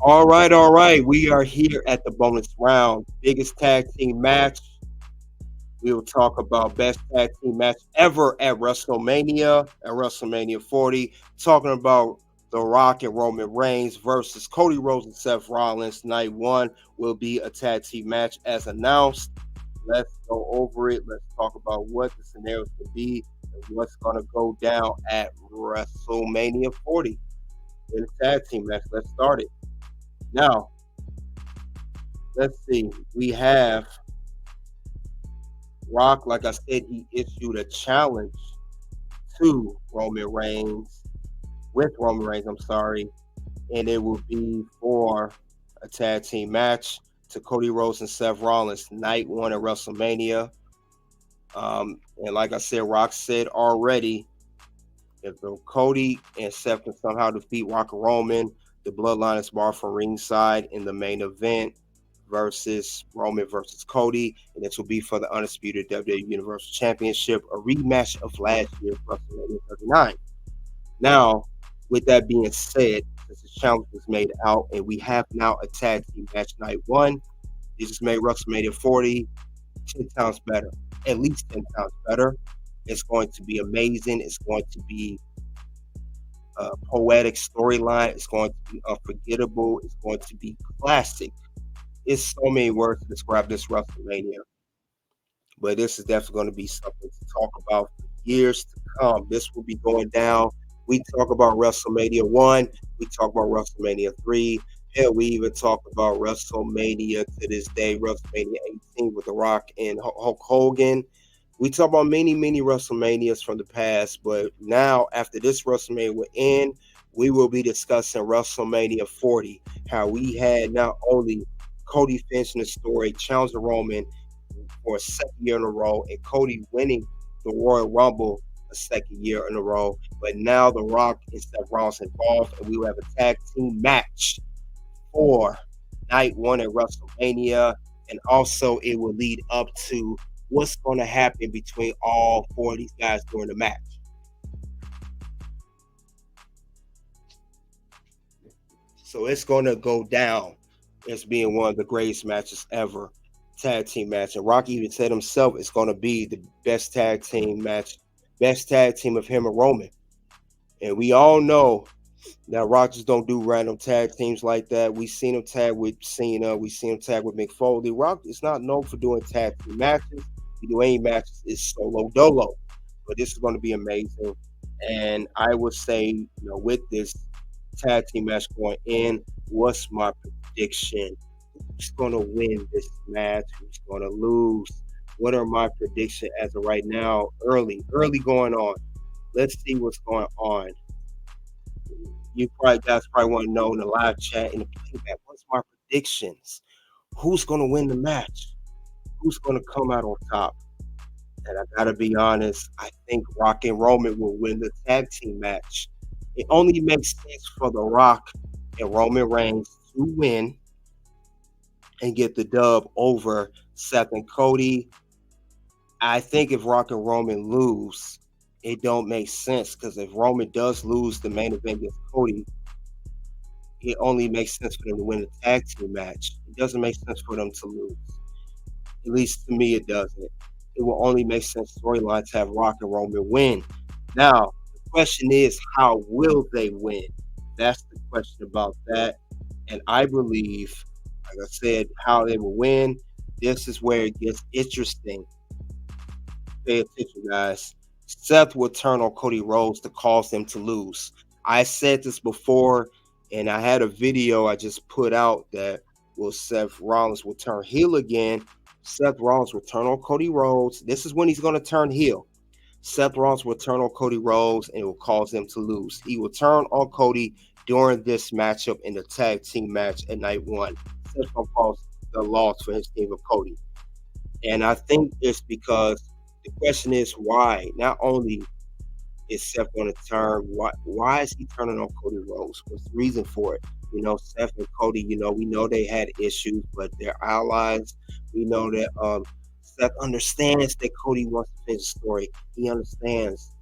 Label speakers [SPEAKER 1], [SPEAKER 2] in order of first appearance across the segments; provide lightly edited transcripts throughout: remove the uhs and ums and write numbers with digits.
[SPEAKER 1] All right. We are here at the bonus round. Biggest tag team match. We will talk about best tag team match ever at WrestleMania 40. Talking about The Rock and Roman Reigns versus Cody Rhodes and Seth Rollins. Night one will be a tag team match as announced. Let's go over it. Let's talk about what the scenarios could be and what's going to go down at WrestleMania 40 in the tag team match. Let's start it. Now, let's see. We have Rock, like I said, he issued a challenge to Roman Reigns, with Roman Reigns, I'm sorry, and it will be for a tag team match to Cody Rhodes and Seth Rollins, night one at WrestleMania. And like I said, Rock said already, if Cody and Seth can somehow defeat Rock and Roman, the Bloodline is barred from ringside in the main event versus Roman versus Cody, and this will be for the undisputed WWE Universal Championship, a rematch of last year's WrestleMania 39. Now, with that being said, since the challenge was made out, and we have now a tag team match night one, this has made WrestleMania 40 10 times better, at least 10 times better. It's going to be amazing. It's going to be a poetic storyline. It's going to be unforgettable. It's going to be classic. It's so many words to describe this WrestleMania, but this is definitely going to be something to talk about for years to come. This will be going down. We talk about WrestleMania 1. We talk about WrestleMania 3. Hell, we even talk about WrestleMania to this day, WrestleMania 18 with The Rock and Hulk Hogan. We talk about many WrestleManias from the past, but now after this WrestleMania will end, we will be discussing WrestleMania 40, how we had not only Cody finishing the story, challenging Roman for a second year in a row, and Cody winning the Royal Rumble a second year in a row, but now The Rock and Seth Rollins involved, and we will have a tag team match for night one at WrestleMania, and also it will lead up to what's going to happen between all four of these guys during the match. So it's going to go down as being one of the greatest matches ever, tag team match. And Rocky even said himself it's going to be the best tag team match, best tag team of him and Roman. And we all know that Rock just don't do random tag teams like that. We seen him tag with Cena. We seen him tag with Mick Foley. Rock is not known for doing tag team matches. He do any matches is solo dolo. But this is going to be amazing. And I would say, with this tag team match going in, what's my prediction? Who's going to win this match? Who's going to lose? What are my predictions as of right now? Early going on. Let's see what's going on. You guys want to know in the live chat in the playback, what's my predictions? Who's going to win the match? Who's going to come out on top? And I got to be honest, I think Rock and Roman will win the tag team match. It only makes sense for The Rock and Roman Reigns to win and get the dub over Seth and Cody. I think if Rock and Roman lose, it don't make sense, because if Roman does lose the main event against Cody, it only makes sense for them to win the tag team match. It doesn't make sense for them to lose. At least to me, it doesn't. It will only make sense storyline to have Rock and Roman win. Now, the question is, how will they win? That's the question about that. And I believe, like I said, how they will win. This is where it gets interesting. Pay attention, guys. Seth will turn on Cody Rhodes to cause them to lose. I said this before, and I had a video I just put out that Seth Rollins will turn heel again. Seth Rollins will turn on Cody Rhodes. This is when he's going to turn heel. Seth Rollins will turn on Cody Rhodes and it will cause them to lose. He will turn on Cody during this matchup in the tag team match at night one. Seth will cause the loss for his team of Cody. And I think it's because the question is why. Not only is Seth going to turn, why is he turning on Cody Rhodes? What's the reason for it? Seth and Cody, we know they had issues, but they're allies. We know that Seth understands that Cody wants to finish the story. He understands.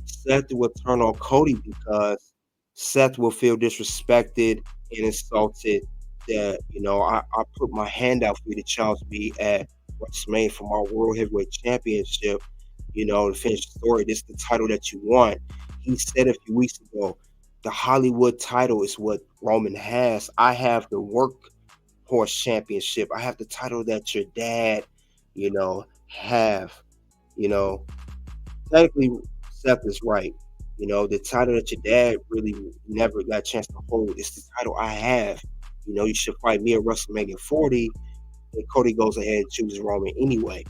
[SPEAKER 1] Seth will turn on Cody because Seth will feel disrespected and insulted that, I put my hand out for you to challenge me at WrestleMania for my World Heavyweight Championship, to finish the story. This is the title that you want. He said a few weeks ago, the Hollywood title is what Roman has. I have the Workhorse Championship. I have the title that your dad, have. You know, Technically, Seth is right. The title that your dad really never got a chance to hold is the title I have. You should fight me at WrestleMania 40, and Cody goes ahead and chooses Roman anyway.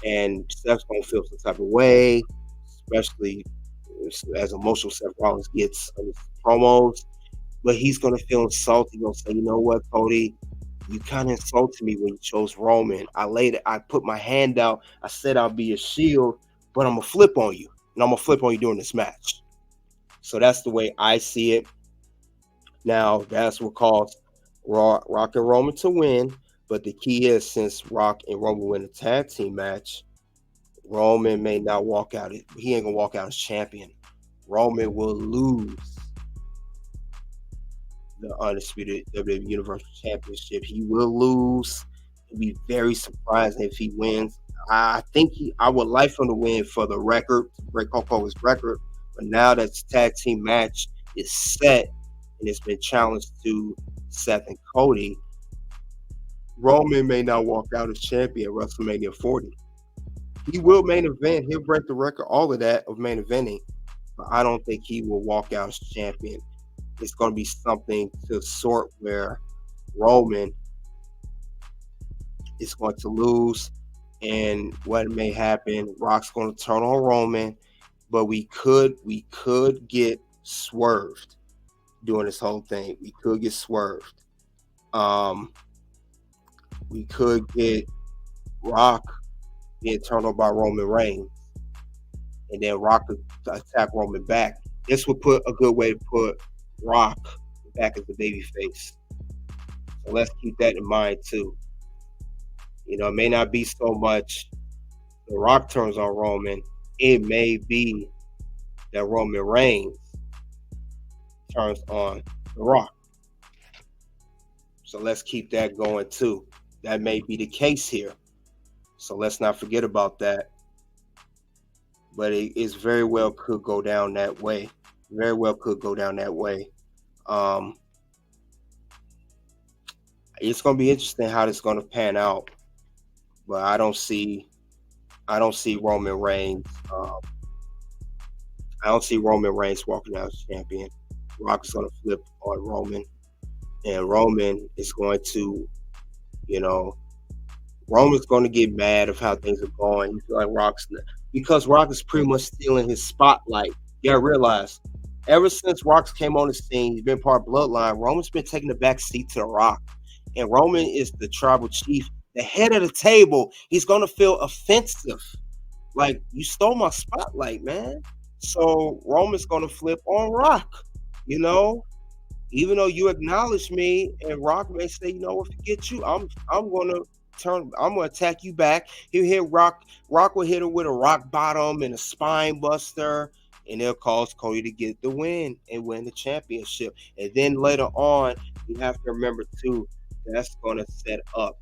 [SPEAKER 1] And Seth's gonna feel some type of way, especially as emotional Seth Rollins gets on his promos. But he's gonna feel insulted. He's gonna say, "You know what, Cody? You kind of insulted me when you chose Roman. I put my hand out. I said I'll be a shield, but I'm gonna flip on you, and I'm gonna flip on you during this match." So that's the way I see it. Now that's what caused Rock and Roman to win. But the key is, since Rock and Roman win a tag team match, Roman may not walk out. He ain't gonna walk out as champion. Roman will lose the undisputed WWE Universal Championship. He will lose. It'd be very surprising if he wins. I think I would like him to win for the record, to break Hulk Hogan's record. But now that the tag team match is set and it's been challenged to Seth and Cody, Roman may not walk out as champion at WrestleMania 40. He will main event. He'll break the record, all of that, of main eventing. But I don't think he will walk out as champion. It's going to be something to sort where Roman is going to lose, and what may happen, Rock's going to turn on Roman, but we could get swerved during this whole thing. We could get swerved. We could get Rock being turned on by Roman Reigns, and then Rock could attack Roman back. This would put a good way to put Rock back as the baby face. So let's keep that in mind too. It may not be so much the Rock turns on Roman. It may be that Roman Reigns turns on the Rock. So let's keep that going too. That may be the case here. So let's not forget about that. But it is very well could go down that way. Very well could go down that way. It's going to be interesting how this is going to pan out. But I don't see Roman Reigns. I don't see Roman Reigns walking out as champion. Rock's going to flip on Roman, and Roman is going to, Roman's going to get mad of how things are going. You feel like because Rock is pretty much stealing his spotlight. You gotta realize, ever since Rock came on the scene, he's been part of Bloodline. Roman's been taking the back seat to the Rock, and Roman is the tribal chief, the head of the table. He's gonna feel offensive, like, you stole my spotlight, man. So Roman's gonna flip on Rock, even though you acknowledge me, and Rock may say, what, forget you. I'm gonna attack you back. He'll hit Rock will hit him with a rock bottom and a spine buster, and they'll cause Cody to get the win and win the championship. And then later on, you have to remember too, that's gonna set up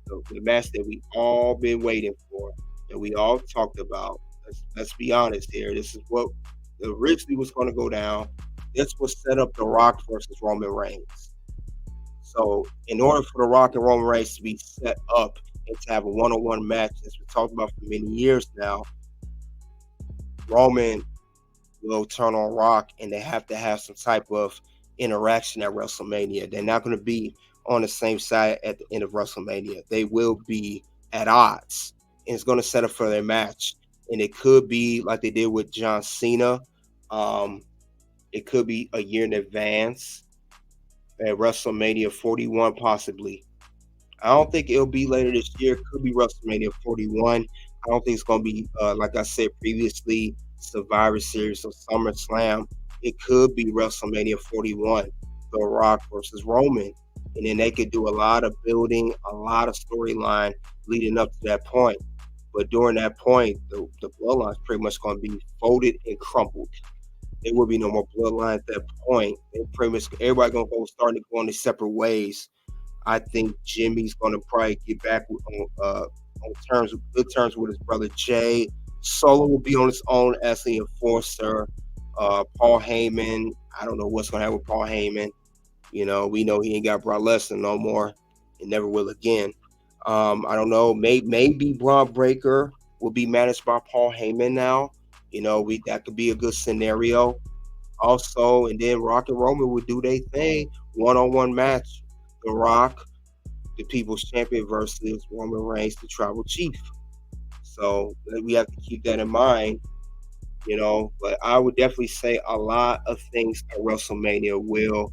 [SPEAKER 1] the match that we all been waiting for, that we all talked about. Let's be honest here. This is what originally was going to go down. This was set up the Rock versus Roman Reigns. So in order for the Rock and Roman Reigns to be set up and to have a one-on-one match, as we talked about for many years now, Roman will turn on Rock, and they have to have some type of interaction at WrestleMania. They're not going to be on the same side at the end of WrestleMania. They will be at odds, and it's going to set up for their match. And it could be like they did with John Cena. It could be a year in advance at WrestleMania 41, possibly. I don't think it'll be later this year. It could be WrestleMania 41. I don't think it's going to be, like I said previously, Survivor Series or SummerSlam. It could be WrestleMania 41, The Rock versus Roman. And then they could do a lot of building, a lot of storyline leading up to that point. But during that point, the bloodline is pretty much going to be folded and crumpled. there will be no more bloodline at that point. And pretty much everybody gonna go starting to go on their separate ways. I think Jimmy's gonna probably get back on good terms with his brother Jey. Solo will be on his own as the enforcer. Paul Heyman, I don't know what's gonna happen with Paul Heyman. You know, we know he ain't got Brock Lesnar no more, and never will again. I don't know. Maybe Braun Breaker will be managed by Paul Heyman now. You know, that could be a good scenario. Also, and then Rock and Roman would do their thing, one-on-one match. The Rock, the People's Champion, versus Roman Reigns, the Tribal Chief. So we have to keep that in mind, you know. But I would definitely say a lot of things at WrestleMania will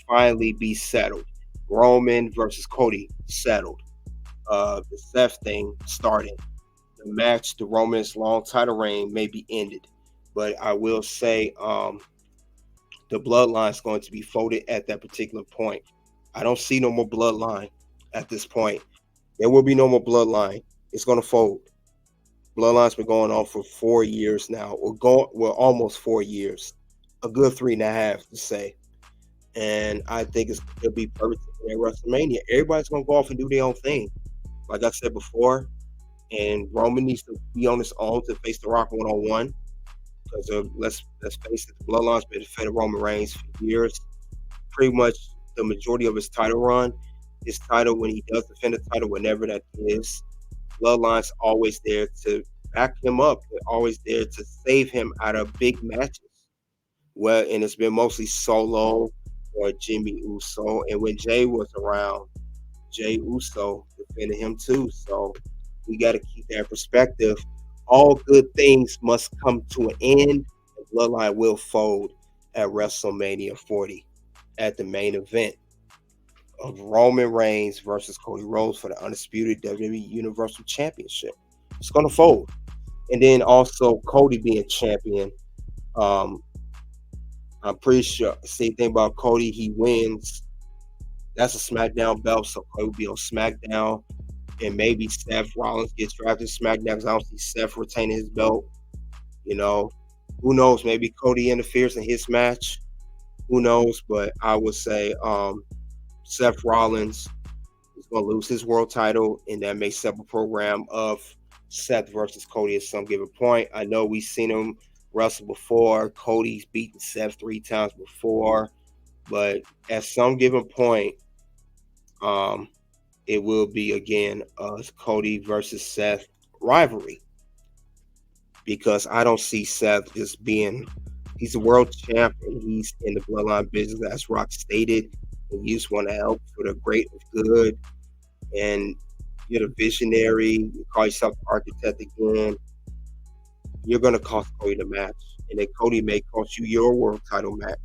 [SPEAKER 1] finally be settled. Roman versus Cody settled. The Seth thing started. The match, the Roman's long title reign, may be ended. But I will say the bloodline is going to be folded at that particular point. I don't see no more bloodline at this point. There will be no more bloodline. It's going to fold. Bloodline's been going on for 4 years now. Almost 4 years. A good 3.5 to say. And I think it'll be perfect at WrestleMania. Everybody's going to go off and do their own thing. Like I said before, and Roman needs to be on his own to face The Rock one-on-one. Because let's face it, the Bloodline's been defending Roman Reigns for years. Pretty much the majority of his title run, his title, when he does defend the title, whenever that is, Bloodline's always there to back him up. They're always there to save him out of big matches. Well, and it's been mostly Solo or Jimmy Uso. And when Jey was around, Jey Uso defended him too. So we got to keep that perspective. All good things must come to an end. The Bloodline will fold at WrestleMania 40 at the main event of Roman Reigns versus Cody Rhodes for the undisputed WWE Universal Championship. It's going to fold. And then also Cody being champion. I'm pretty sure, same thing about Cody, he wins. That's a SmackDown belt, so Cody will be on SmackDown. And maybe Seth Rollins gets drafted to SmackDown because I don't see Seth retaining his belt. You know, who knows? Maybe Cody interferes in his match. Who knows? But I would say Seth Rollins is going to lose his world title, and that may set up a program of Seth versus Cody at some given point. I know we've seen him wrestle before. Cody's beaten Seth 3 times before. But at some given point, it will be again Cody versus Seth rivalry, because I don't see Seth just being, he's a world champ and he's in the bloodline business, as Rock stated, and you just want to help for the great of good, and you're the visionary, you call yourself the architect again, you're going to cost Cody the match, and then Cody may cost you your world title match.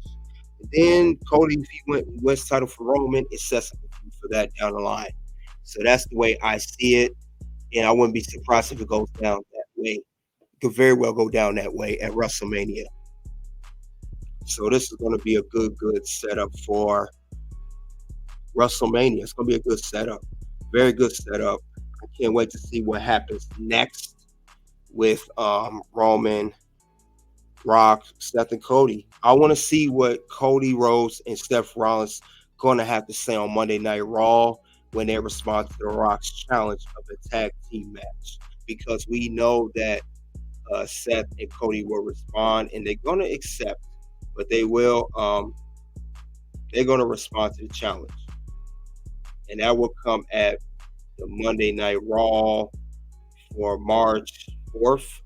[SPEAKER 1] And then Cody, if he wins title for Roman, it sets up for that down the line. So that's the way I see it, and I wouldn't be surprised if it goes down that way. It could very well go down that way at WrestleMania. So this is going to be a good setup for WrestleMania. It's going to be a good setup, very good setup. I can't wait to see what happens next with Roman, Rock, Seth, and Cody. I want to see what Cody Rhodes and Seth Rollins going to have to say on Monday Night Raw when they respond to The Rock's challenge of a tag team match, because we know that Seth and Cody will respond, and they're going to accept, but they will they're going to respond to the challenge, and that will come at the Monday Night Raw for March 4th.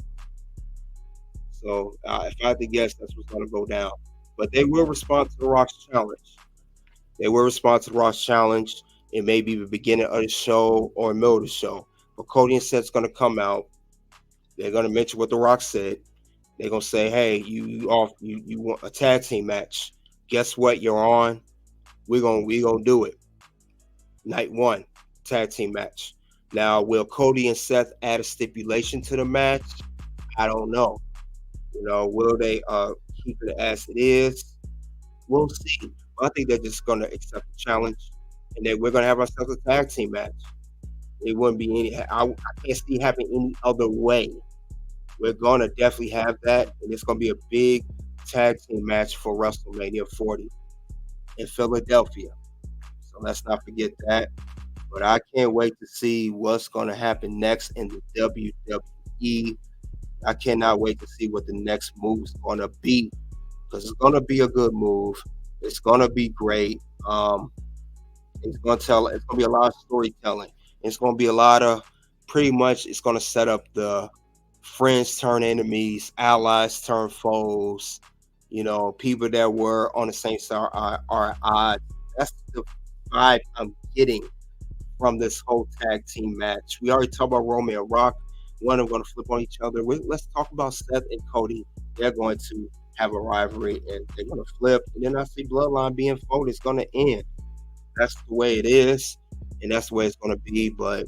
[SPEAKER 1] So if I had to guess, that's what's going to go down. But they will respond to The Rock's challenge. They will respond to The Rock's challenge. It may be the beginning of the show or middle of the show. But Cody and Seth's going to come out. They're going to mention what The Rock said. They're going to say, hey, you want a tag team match. Guess what? You're on. We're gonna do it. Night 1, tag team match. Now, will Cody and Seth add a stipulation to the match? I don't know. You know, will they keep it as it is? We'll see. I think they're just going to accept the challenge, and then we're going to have ourselves a tag team match. It wouldn't be any. I can't see it happening any other way. We're going to definitely have that, and it's going to be a big tag team match for WrestleMania 40 in Philadelphia. So let's not forget that. But I can't wait to see what's going to happen next in the WWE. I cannot wait to see what the next move is going to be, because it's going to be a good move. It's going to be great. It's going to be a lot of storytelling. It's going to be a lot of, pretty much, it's going to set up the friends turn enemies, allies turn foes. You know, people that were on the same side are at odds. That's the vibe I'm getting from this whole tag team match. We already talked about Roman and Rock. One of them going to flip on each other. Let's talk about Seth and Cody. They're going to have a rivalry and they're going to flip. And then I see Bloodline being folded. It's going to end. That's the way it is, and that's the way it's going to be. But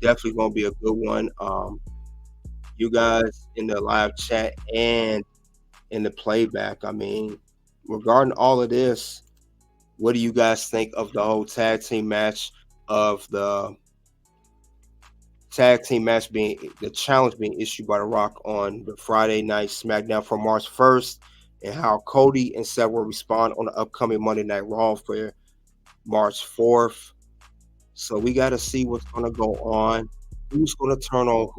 [SPEAKER 1] definitely going to be a good one. You guys in the live chat and in the playback, I mean, regarding all of this, what do you guys think of the whole tag team match, of the tag team match being the challenge being issued by The Rock on the Friday Night SmackDown for March 1st, and how Cody and Seth will respond on the upcoming Monday Night Raw for March 4th? So we got to see what's going to go on, who's going to turn on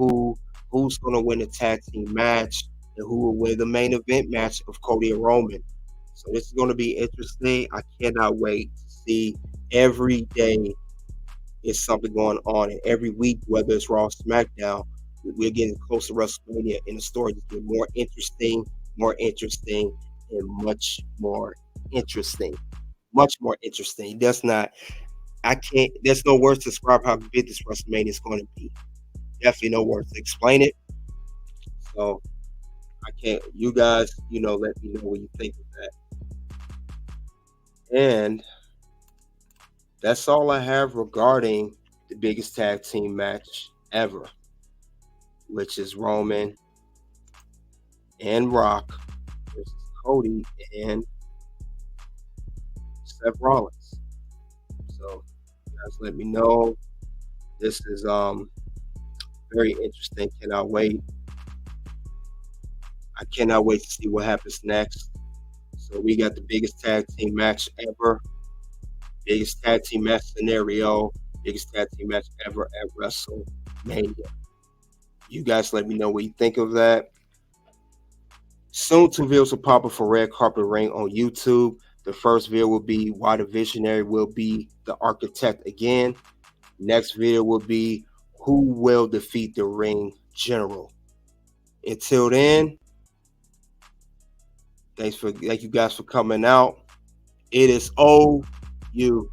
[SPEAKER 1] who's going to win the tag team match, and who will win the main event match of Cody and Roman. So this is going to be interesting. I cannot wait to see. Every day is something going on, and every week, whether it's Raw or SmackDown, we're getting closer to WrestleMania, and the story is getting more interesting, and much more interesting. Much more interesting. There's no words to describe how big this WrestleMania is going to be. Definitely no words to explain it. So I can't, you guys, let me know what you think of that. And that's all I have regarding the biggest tag team match ever, which is Roman and Rock versus Cody and Seth Rollins. So you guys let me know. This is very interesting. Cannot wait. I cannot wait to see what happens next. So we got the biggest tag team match ever, biggest tag team match scenario, biggest tag team match ever at WrestleMania. You guys let me know what you think of that. Soon 2 videos will pop up for Red Carpet Ring on YouTube. The first video will be why the Visionary will be the architect again. Next video will be who will defeat the Ring General. Until then, thank you guys for coming out. It is OU.